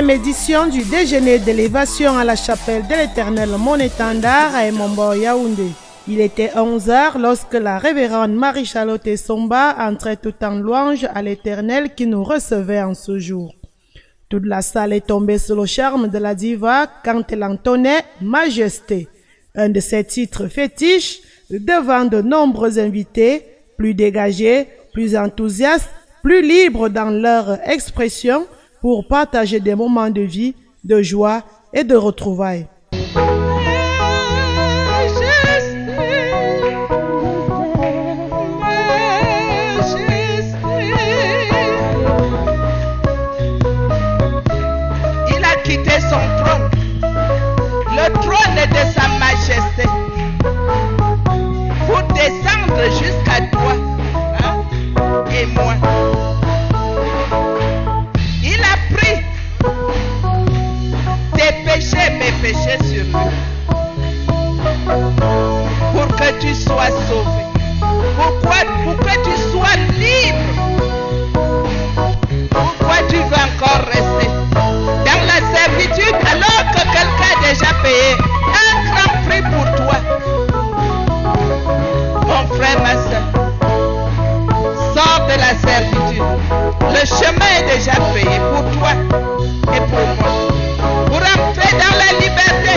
7e édition du déjeuner d'élévation à la chapelle de l'Éternel Mon-Étendard à Emombo, Yaoundé. Il était 11h lorsque la révérende Marie-Charlotte Somba entrait tout en louange à l'Éternel qui nous recevait en ce jour. Toute la salle est tombée sous le charme de la diva quand elle entonnait « Majesté », un de ses titres fétiches, devant de nombreux invités, plus dégagés, plus enthousiastes, plus libres dans leur expression pour partager des moments de vie, de joie et de retrouvailles. Il a quitté son trône, le trône de sa majesté, pour descendre jusqu'à toi, hein, et moi. Il a pris tes péchés, mes péchés sur lui, pour que tu sois sauvé. Pourquoi? Pour que tu sois libre. Pourquoi tu veux encore rester dans la servitude alors que quelqu'un a déjà payé un grand prix pour toi? Mon frère, ma soeur, sors de la servitude. Le chemin est déjà payé pour toi et pour moi. Pour entrer dans la liberté.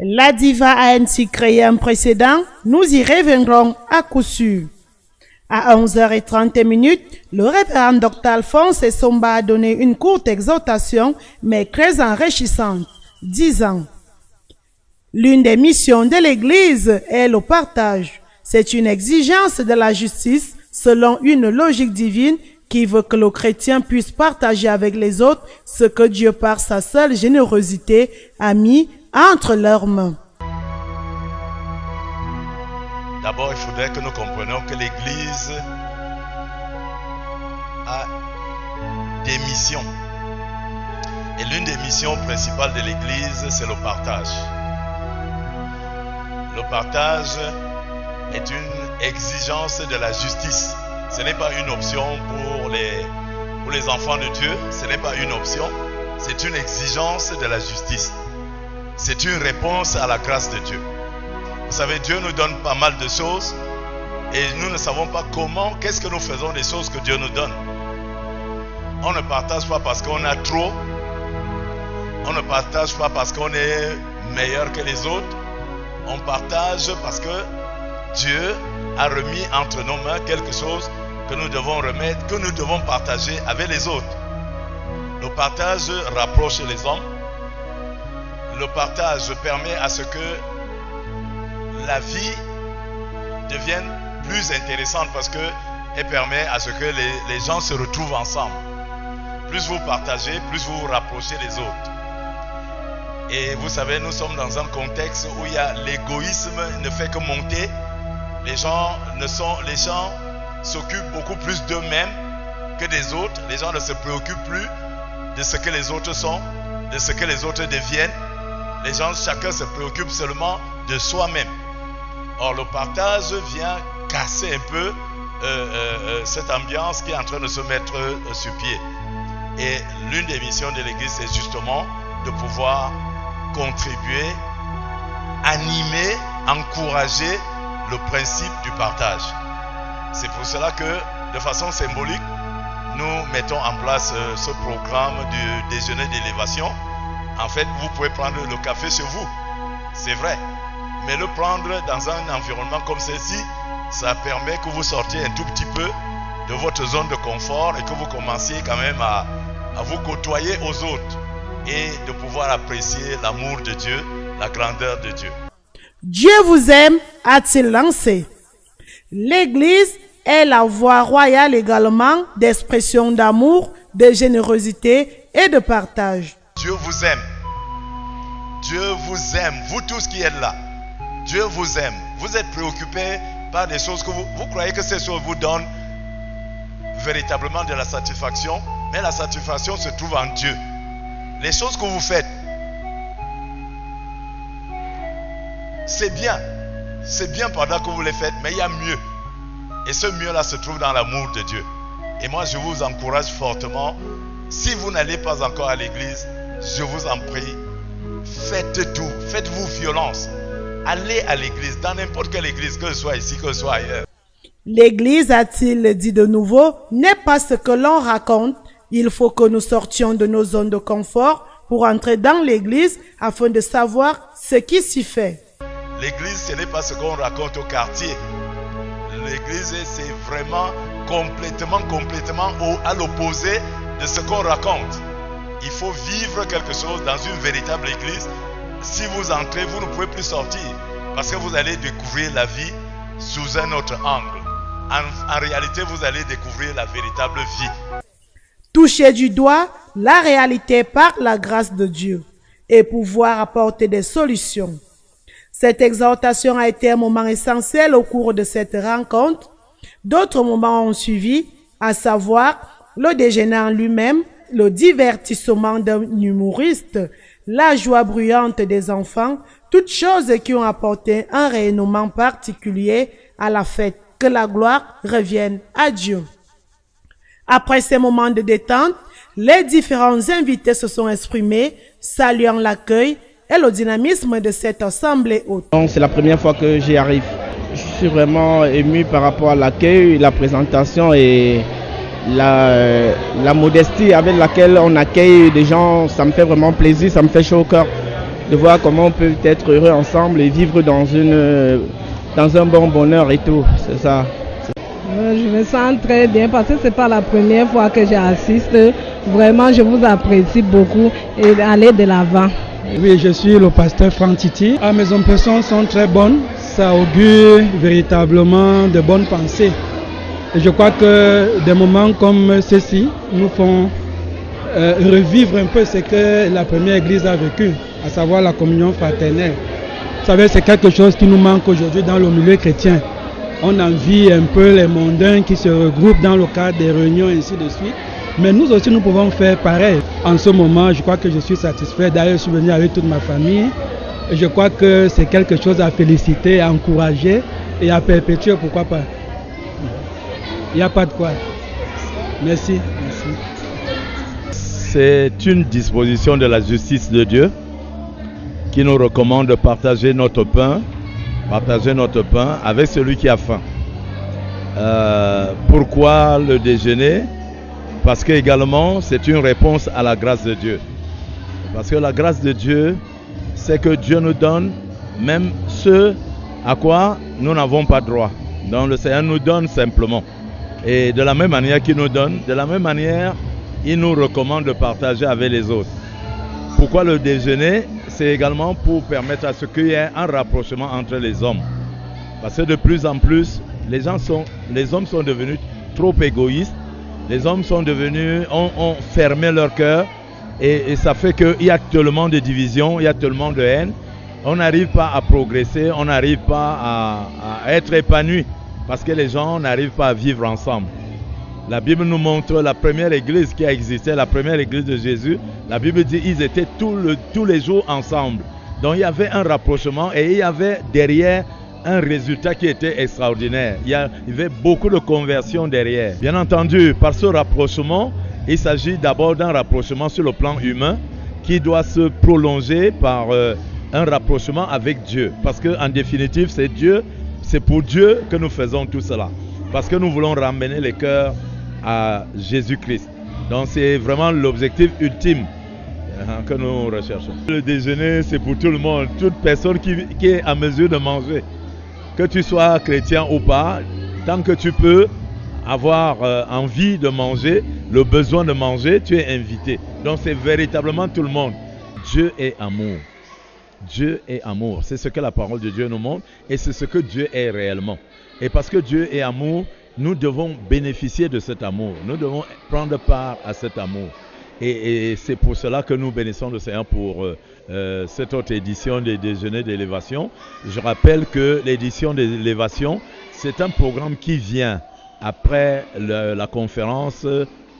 La diva a ainsi créé un précédent, nous y reviendrons à coup sûr. À 11h30, le révérend Dr Alphonse Somba a donné une courte exhortation, mais très enrichissante, disant: l'une des missions de l'Église est le partage. C'est une exigence de la justice selon une logique divine qui veut que le chrétien puisse partager avec les autres ce que Dieu par sa seule générosité a mis entre leurs mains. D'abord, il faudrait que nous comprenions que l'Église a des missions. Et l'une des missions principales de l'Église, c'est le partage. Le partage est une exigence de la justice. Ce n'est pas une option pour les enfants de Dieu. Ce n'est pas une option. C'est une exigence de la justice. C'est une réponse à la grâce de Dieu. Vous savez, Dieu nous donne pas mal de choses et nous ne savons pas comment, qu'est-ce que nous faisons des choses que Dieu nous donne. On ne partage pas parce qu'on a trop. On ne partage pas parce qu'on est meilleur que les autres. On partage parce que Dieu a remis entre nos mains quelque chose que nous devons remettre, que nous devons partager avec les autres. Le partage rapproche les hommes. Le partage permet à ce que la vie devienne plus intéressante parce qu'elle permet à ce que les gens se retrouvent ensemble. Plus vous partagez, plus vous vous rapprochez des autres. Et vous savez, nous sommes dans un contexte où il y a l'égoïsme ne fait que monter. Les gens s'occupent beaucoup plus d'eux-mêmes que des autres. Les gens ne se préoccupent plus de ce que les autres sont, de ce que les autres deviennent. Les gens, chacun se préoccupe seulement de soi-même. Or, le partage vient casser un peu cette ambiance qui est en train de se mettre sur pied. Et l'une des missions de l'Église, c'est justement de pouvoir contribuer, animer, encourager le principe du partage. C'est pour cela que, de façon symbolique, nous mettons en place ce programme du déjeuner d'élévation En fait, vous pouvez prendre le café chez vous, c'est vrai. Mais le prendre dans un environnement comme ceci, ça permet que vous sortiez un tout petit peu de votre zone de confort et que vous commenciez quand même à vous côtoyer aux autres et de pouvoir apprécier l'amour de Dieu, la grandeur de Dieu. Dieu vous aime, a-t-il lancé. L'Église est la voie royale également d'expression d'amour, de générosité et de partage. Dieu vous aime. Dieu vous aime. Vous tous qui êtes là, Dieu vous aime. Vous êtes préoccupés par des choses que vous croyez que ces choses vous donnent véritablement de la satisfaction, mais la satisfaction se trouve en Dieu. Les choses que vous faites, c'est bien pendant que vous les faites, mais il y a mieux. Et ce mieux-là se trouve dans l'amour de Dieu. Et moi, je vous encourage fortement, si vous n'allez pas encore à l'église, je vous en prie, faites tout, faites-vous violence. Allez à l'église, dans n'importe quelle église, que ce soit ici, que ce soit ailleurs. L'église, a-t-il dit de nouveau, n'est pas ce que l'on raconte. Il faut que nous sortions de nos zones de confort pour entrer dans l'église afin de savoir ce qui s'y fait. L'église, ce n'est pas ce qu'on raconte au quartier. L'église, c'est vraiment complètement à l'opposé de ce qu'on raconte. Il faut vivre quelque chose dans une véritable église. Si vous entrez, vous ne pouvez plus sortir parce que vous allez découvrir la vie sous un autre angle. En réalité, vous allez découvrir la véritable vie. Toucher du doigt la réalité par la grâce de Dieu et pouvoir apporter des solutions. Cette exhortation a été un moment essentiel au cours de cette rencontre. D'autres moments ont suivi, à savoir le déjeuner en lui-même, le divertissement d'un humoriste, la joie bruyante des enfants, toutes choses qui ont apporté un rayonnement particulier à la fête. Que la gloire revienne à Dieu. Après ces moments de détente, les différents invités se sont exprimés, saluant l'accueil et le dynamisme de cette assemblée haute. C'est la première fois que j'y arrive. Je suis vraiment ému par rapport à l'accueil, la présentation et la modestie avec laquelle on accueille des gens. Ça me fait vraiment plaisir, ça me fait chaud au cœur de voir comment on peut être heureux ensemble et vivre dans un bon bonheur et tout, c'est ça. Je me sens très bien parce que c'est pas la première fois que j'assiste. Vraiment, je vous apprécie beaucoup et allez de l'avant. Oui, je suis le pasteur Franck Titi. Mes impressions sont très bonnes. Ça augure véritablement de bonnes pensées. Et je crois que des moments comme ceux-ci nous font revivre un peu ce que la première église a vécu, à savoir la communion fraternelle. Vous savez, c'est quelque chose qui nous manque aujourd'hui dans le milieu chrétien. On envie un peu les mondains qui se regroupent dans le cadre des réunions et ainsi de suite. Mais nous aussi, nous pouvons faire pareil. En ce moment, je crois que je suis satisfait. D'ailleurs, je suis venu avec toute ma famille. Et je crois que c'est quelque chose à féliciter, à encourager et à perpétuer, pourquoi pas. Il n'y a pas de quoi. Merci. C'est une disposition de la justice de Dieu qui nous recommande de partager notre pain avec celui qui a faim. Pourquoi le déjeuner? Parce que également c'est une réponse à la grâce de Dieu. Parce que la grâce de Dieu, c'est que Dieu nous donne même ce à quoi nous n'avons pas droit. Donc le Seigneur nous donne simplement. Et de la même manière qu'il nous donne, de la même manière, il nous recommande de partager avec les autres. Pourquoi le déjeuner? C'est également pour permettre à ce qu'il y ait un rapprochement entre les hommes. Parce que de plus en plus, les hommes sont devenus trop égoïstes. Les hommes sont devenus, ont fermé leur cœur. Et ça fait qu'il y a tellement de divisions, il y a tellement de haine. On n'arrive pas à progresser, on n'arrive pas à être épanoui. Parce que les gens n'arrivent pas à vivre ensemble. La Bible nous montre la première église qui a existé, la première église de Jésus. La Bible dit qu'ils étaient tous les jours ensemble. Donc il y avait un rapprochement et il y avait derrière un résultat qui était extraordinaire. Il y avait beaucoup de conversions derrière. Bien entendu, par ce rapprochement, il s'agit d'abord d'un rapprochement sur le plan humain qui doit se prolonger par un rapprochement avec Dieu. Parce qu'en définitive, c'est pour Dieu que nous faisons tout cela. Parce que nous voulons ramener les cœurs à Jésus-Christ. Donc c'est vraiment l'objectif ultime. que nous recherchons. Le déjeuner, c'est pour tout le monde, toute personne qui est à mesure de manger. Que tu sois chrétien ou pas, tant que tu peux avoir envie de manger, le besoin de manger, tu es invité. Donc c'est véritablement tout le monde. Dieu est amour. Dieu est amour. C'est ce que la parole de Dieu nous montre et c'est ce que Dieu est réellement. Et parce que Dieu est amour, nous devons bénéficier de cet amour. Nous devons prendre part à cet amour. Et c'est pour cela que nous bénissons le Seigneur pour cette autre édition des déjeuners d'élévation. Je rappelle que l'édition d'élévation, c'est un programme qui vient après la conférence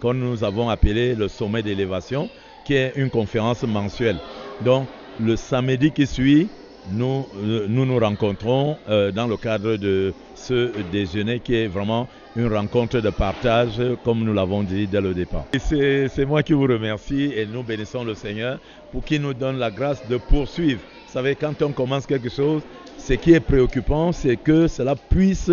que nous avons appelée le sommet d'élévation, qui est une conférence mensuelle. Donc, le samedi qui suit, nous rencontrons dans le cadre de ce déjeuner qui est vraiment une rencontre de partage, comme nous l'avons dit dès le départ. C'est moi qui vous remercie et nous bénissons le Seigneur pour qu'il nous donne la grâce de poursuivre. Vous savez, quand on commence quelque chose, ce qui est préoccupant, c'est que cela puisse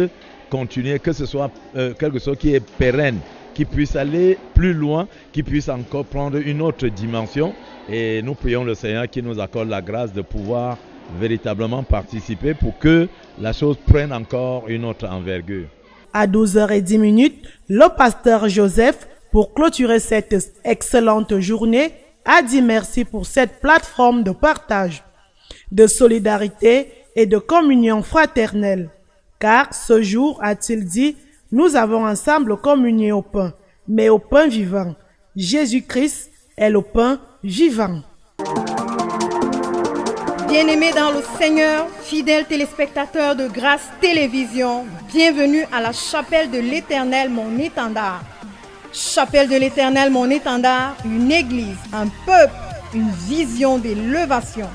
continuer, que ce soit quelque chose qui est pérenne, qui puisse aller plus loin, qui puisse encore prendre une autre dimension. Et nous prions le Seigneur qui nous accorde la grâce de pouvoir véritablement participer pour que la chose prenne encore une autre envergure. À 12h10, le pasteur Joseph, pour clôturer cette excellente journée, a dit merci pour cette plateforme de partage, de solidarité et de communion fraternelle. Car ce jour, a-t-il dit, nous avons ensemble communié au pain, mais au pain vivant. Jésus-Christ est le pain vivant. Bien-aimés dans le Seigneur, fidèles téléspectateurs de Grâce Télévision, bienvenue à la chapelle de l'Éternel, mon étendard. Chapelle de l'Éternel, mon étendard, une église, un peuple, une vision d'élévation.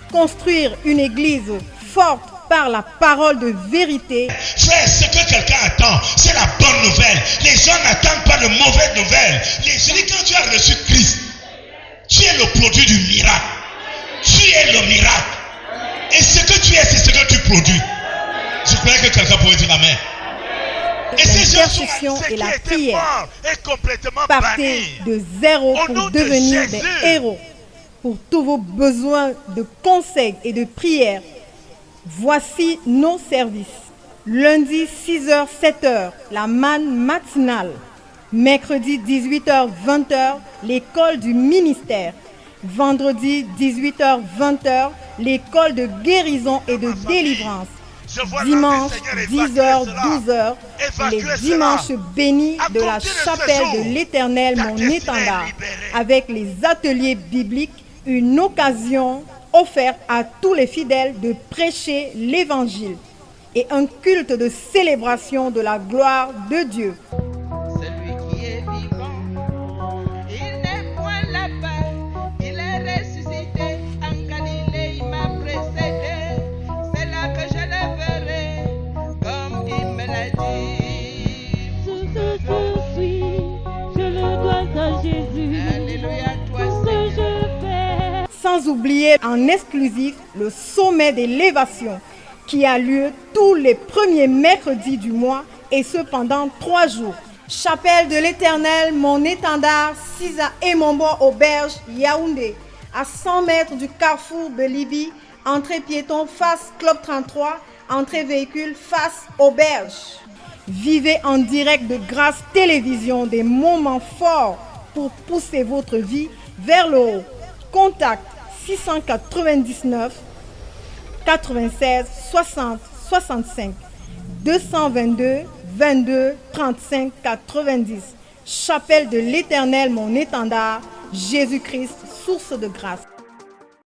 Construire une église forte par la parole de vérité. Frère, ce que quelqu'un attend, c'est la bonne nouvelle. Les gens n'attendent pas de mauvaises nouvelles. Je dis, quand tu as reçu Christ, tu es le produit du miracle. Tu es le miracle. Et ce que tu es, c'est ce que tu produis. Je crois que quelqu'un pourrait dire Amen. Et L'intercession et la prière. Partez de zéro pour devenir des héros. Pour tous vos besoins de conseils et de prières, voici nos services. Lundi 6h, 7h, la manne matinale. Mercredi 18h, 20h, l'école du ministère. Vendredi 18h, 20h, l'école de guérison et de délivrance. Dimanche 10h, 12h, les dimanches bénis de la chapelle de l'Éternel, mon étendard, avec les ateliers bibliques, une occasion offerte à tous les fidèles de prêcher l'Évangile et un culte de célébration de la gloire de Dieu. Sans oublier en exclusif le sommet d'élévation qui a lieu tous les premiers mercredis du mois et ce pendant 3 jours. Chapelle de l'Éternel, mon étendard, Sisa et Mombo Auberge, Yaoundé, à 100 mètres du carrefour de Libye, entrée piéton face Club 33, entrée véhicule face Auberge. Vivez en direct de Grâce Télévision des moments forts pour pousser votre vie vers le haut. Contact 699 96 60 65 222 22 35 90. Chapelle de l'Éternel, mon étendard, Jésus-Christ, source de grâce.